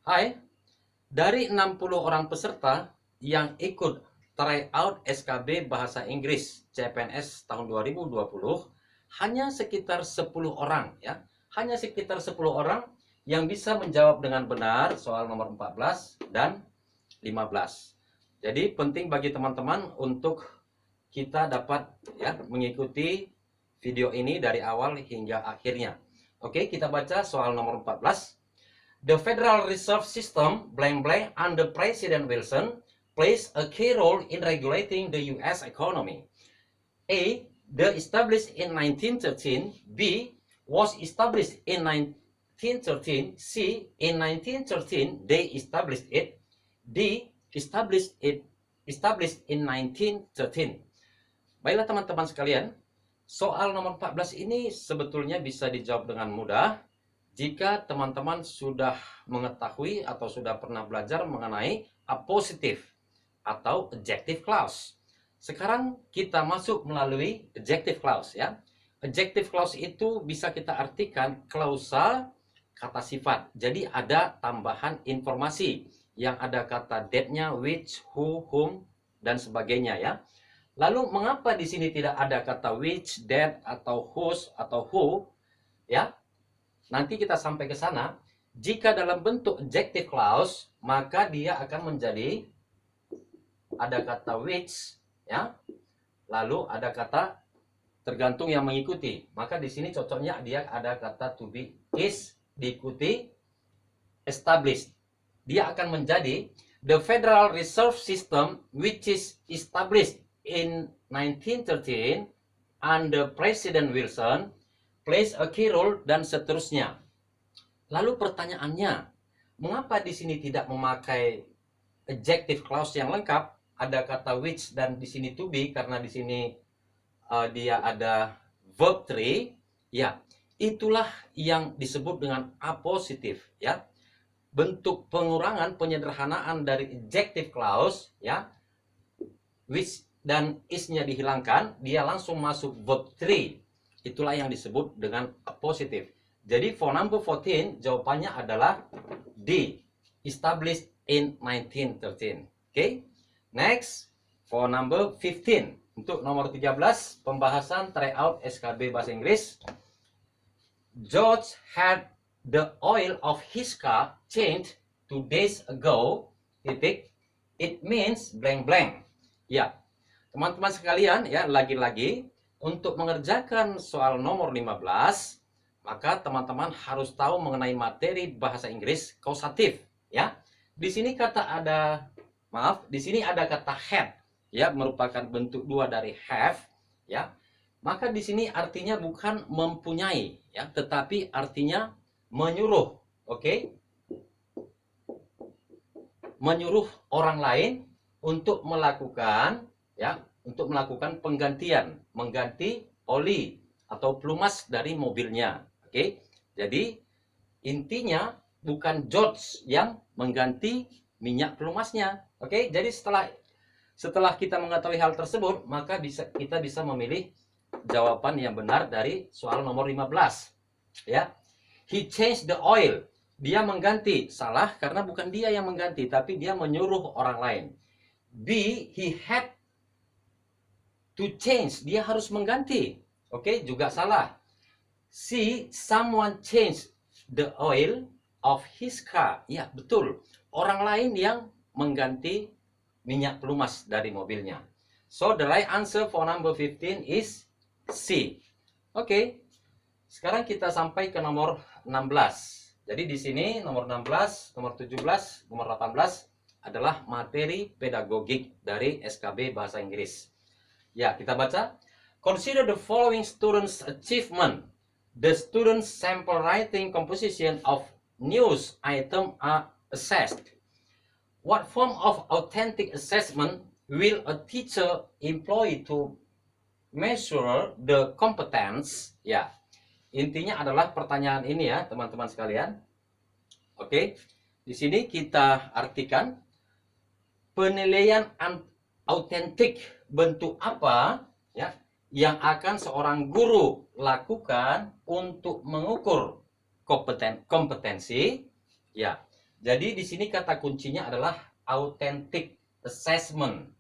Hai, dari 60 orang peserta yang ikut tryout SKB Bahasa Inggris CPNS tahun 2020, hanya sekitar 10 orang ya. Hanya sekitar 10 orang yang bisa menjawab dengan benar soal nomor 14 dan 15. Jadi penting bagi teman-teman untuk kita dapat ya mengikuti video ini dari awal hingga akhirnya. Oke, kita baca soal nomor 14. The Federal Reserve System blank blank under President Wilson plays a key role in regulating the US economy. A. The established in 1913. B. Was established in 1913. C. In 1913 they established it. D. Established in 1913. Baiklah teman-teman sekalian, soal nomor 14 ini sebetulnya bisa dijawab dengan mudah jika teman-teman sudah mengetahui atau sudah pernah belajar mengenai appositive atau adjective clause. Sekarang kita masuk melalui adjective clause ya. Adjective clause itu bisa kita artikan klausa kata sifat. Jadi ada tambahan informasi yang ada kata that-nya, which, who, whom, dan sebagainya ya. Lalu mengapa di sini tidak ada kata which, that, atau whose, atau who ya? Nanti kita sampai ke sana. Jika dalam bentuk adjective clause, maka dia akan menjadi ada kata which ya. Lalu ada kata tergantung yang mengikuti. Maka di sini cocoknya dia ada kata to be is diikuti established. Dia akan menjadi the Federal Reserve System which is established in 1913 under President Wilson plays a key role, dan seterusnya. Lalu pertanyaannya, mengapa di sini tidak memakai adjective clause yang lengkap? Ada kata which dan di sini to be, karena di sini dia ada verb 3. Ya, itulah yang disebut dengan appositive ya. Bentuk pengurangan penyederhanaan dari adjective clause ya. Which dan is-nya dihilangkan, dia langsung masuk verb 3. Itulah yang disebut dengan appositive. Jadi for number 14 jawabannya adalah D. Established in 1913. Okay. Next for number 15. Untuk nomor 13 pembahasan tryout SKB Bahasa Inggris. George had the oil of his car changed 2 days ago. Titik. It means blank blank. Ya. Teman-teman sekalian ya, lagi-lagi untuk mengerjakan soal nomor 15, maka teman-teman harus tahu mengenai materi bahasa Inggris kausatif ya. Di sini di sini ada kata had ya, merupakan bentuk dua dari have ya. Maka di sini artinya bukan mempunyai ya, tetapi artinya menyuruh. Oke? Menyuruh orang lain untuk melakukan ya, untuk melakukan penggantian, mengganti oli atau pelumas dari mobilnya. Oke. Jadi intinya bukan George yang mengganti minyak pelumasnya. Oke. Jadi setelah kita mengetahui hal tersebut, maka kita bisa memilih jawaban yang benar dari soal nomor 15. Ya. He changed the oil. Dia mengganti. Salah karena bukan dia yang mengganti, tapi dia menyuruh orang lain. B, he had to change, dia harus mengganti. Oke, juga salah. C, someone changed the oil of his car. Ya, betul. Orang lain yang mengganti minyak pelumas dari mobilnya. So, the right answer for number 15 is C. Oke. Sekarang kita sampai ke nomor 16. Jadi di sini nomor 16, nomor 17, nomor 18 adalah materi pedagogik dari SKB Bahasa Inggris. Ya, kita baca. Consider the following students' achievement. The students' sample writing composition of news item are assessed. What form of authentic assessment will a teacher employ to measure the competence? Ya, intinya adalah pertanyaan ini ya, teman-teman sekalian. Oke, di sini kita artikan penilaian autentik bentuk apa ya yang akan seorang guru lakukan untuk mengukur kompetensi ya. Jadi di sini kata kuncinya adalah authentic assessment.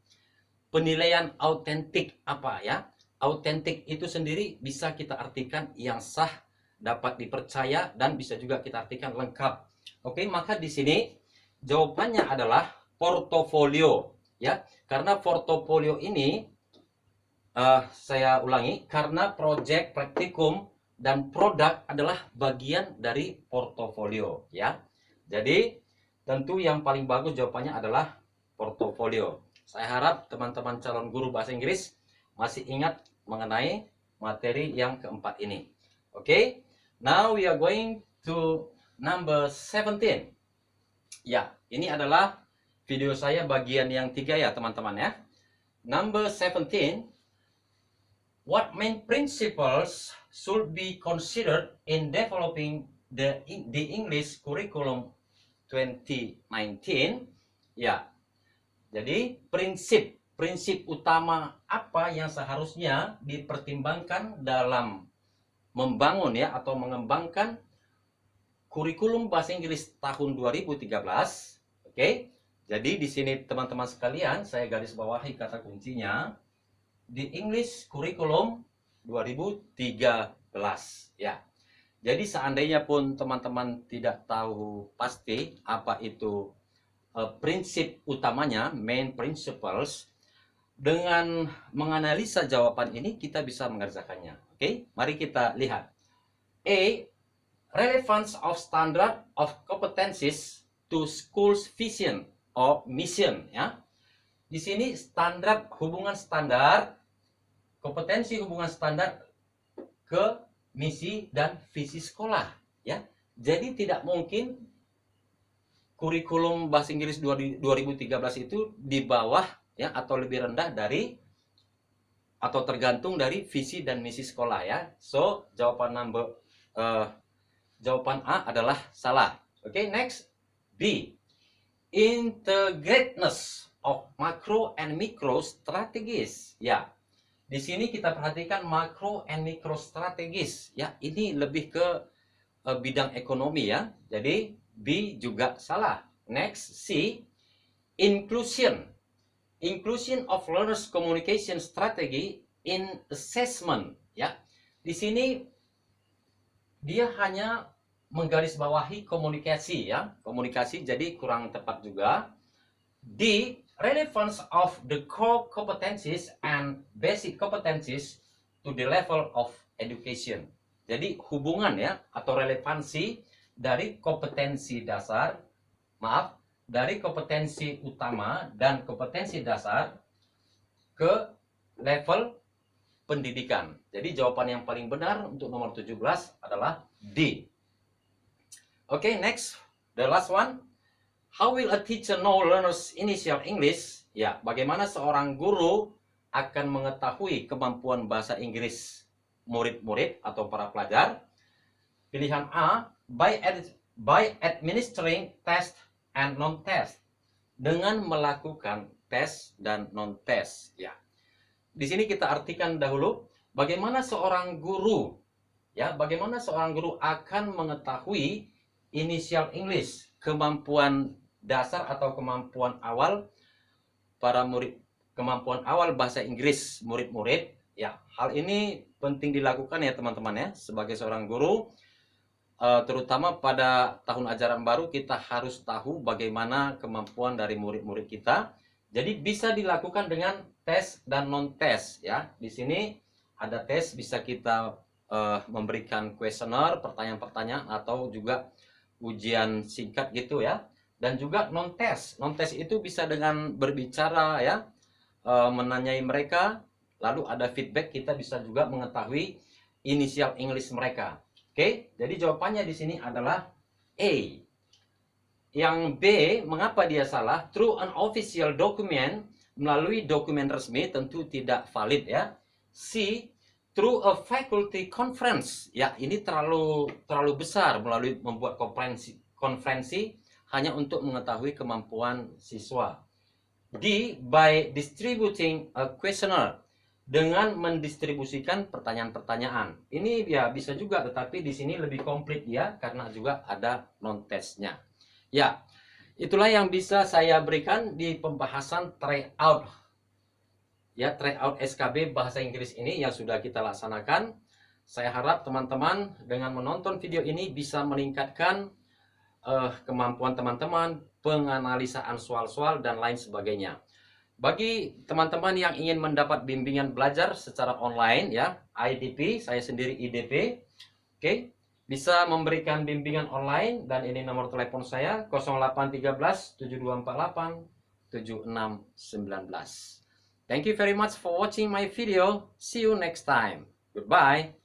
Penilaian autentik apa ya? Autentik itu sendiri bisa kita artikan yang sah, dapat dipercaya, dan bisa juga kita artikan lengkap. Oke, maka di sini jawabannya adalah portofolio ya. Karena portofolio ini saya ulangi, karena proyek, praktikum, dan produk adalah bagian dari portofolio ya. Jadi tentu yang paling bagus jawabannya adalah portofolio. Saya harap teman-teman calon guru bahasa Inggris masih ingat mengenai materi yang keempat ini. Oke, now we are going to number 17. Ya, ini adalah video saya bagian yang 3 ya teman-teman ya. Number 17. What main principles should be considered in developing the English curriculum 2019? Ya, jadi prinsip utama apa yang seharusnya dipertimbangkan dalam membangun ya atau mengembangkan kurikulum bahasa Inggris tahun 2013. Oke. Jadi di sini teman-teman sekalian, saya garis bawahi kata kuncinya di English Curriculum 2013 ya. Jadi seandainya pun teman-teman tidak tahu pasti apa itu prinsip utamanya, main principles, dengan menganalisa jawaban ini kita bisa mengerjakannya. Oke, mari kita lihat. A. Relevance of standard of competencies to school's vision or mission ya. Di sini standar, hubungan standar, kompetensi hubungan standar ke misi dan visi sekolah ya. Jadi tidak mungkin kurikulum bahasa Inggris 2013 itu di bawah ya atau lebih rendah dari atau tergantung dari visi dan misi sekolah ya. So jawaban jawaban A adalah salah. Oke, next. B. Integratedness of macro and micro strategies. Ya, di sini kita perhatikan macro and micro strategies. Ya, ini lebih ke bidang ekonomi ya. Jadi B juga salah. Next, C. Inclusion. Inclusion of learners communication strategy in assessment. Ya, di sini dia hanya menggarisbawahi komunikasi ya. Komunikasi jadi kurang tepat juga. D. Relevance of the core competencies and basic competencies to the level of education. Jadi hubungan ya atau relevansi dari kompetensi dasar, dari kompetensi utama dan kompetensi dasar ke level pendidikan. Jadi jawaban yang paling benar untuk nomor 17 adalah D. Oke, next, the last one. How will a teacher know learners' initial English? Ya, bagaimana seorang guru akan mengetahui kemampuan bahasa Inggris murid-murid atau para pelajar? Pilihan A, by administering test and non-test. Dengan melakukan tes dan non-tes. Ya, di sini kita artikan dahulu bagaimana seorang guru, ya, bagaimana seorang guru akan mengetahui initial English, kemampuan dasar atau kemampuan awal para murid, kemampuan awal bahasa Inggris murid-murid. Ya, hal ini penting dilakukan ya teman-teman ya, sebagai seorang guru, terutama pada tahun ajaran baru kita harus tahu bagaimana kemampuan dari murid-murid kita. Jadi bisa dilakukan dengan tes dan non-tes ya. Di sini ada tes, bisa kita memberikan kuesioner, pertanyaan-pertanyaan atau juga ujian singkat gitu ya. Dan juga non-tes. Non-tes itu bisa dengan berbicara ya, menanyai mereka, lalu ada feedback, kita bisa juga mengetahui inisial English mereka. Oke, jadi jawabannya di sini adalah A. Yang B, mengapa dia salah? Through an official document, melalui dokumen resmi tentu tidak valid ya. C. Through a faculty conference. Ya, ini terlalu besar, melalui membuat konferensi hanya untuk mengetahui kemampuan siswa. D. By distributing a questionnaire. Dengan mendistribusikan pertanyaan-pertanyaan. Ini ya bisa juga, tetapi di sini lebih komplit ya, karena juga ada non-testnya. Ya, Itulah yang bisa saya berikan di pembahasan tryout. Ya, tryout SKB bahasa Inggris ini yang sudah kita laksanakan. Saya harap teman-teman dengan menonton video ini bisa meningkatkan kemampuan teman-teman, penganalisaan soal-soal dan lain sebagainya. Bagi teman-teman yang ingin mendapat bimbingan belajar secara online ya, IDP, saya sendiri IDP, oke, bisa memberikan bimbingan online dan ini nomor telepon saya 0813 7248 7619. Thank you very much for watching my video. See you next time. Goodbye.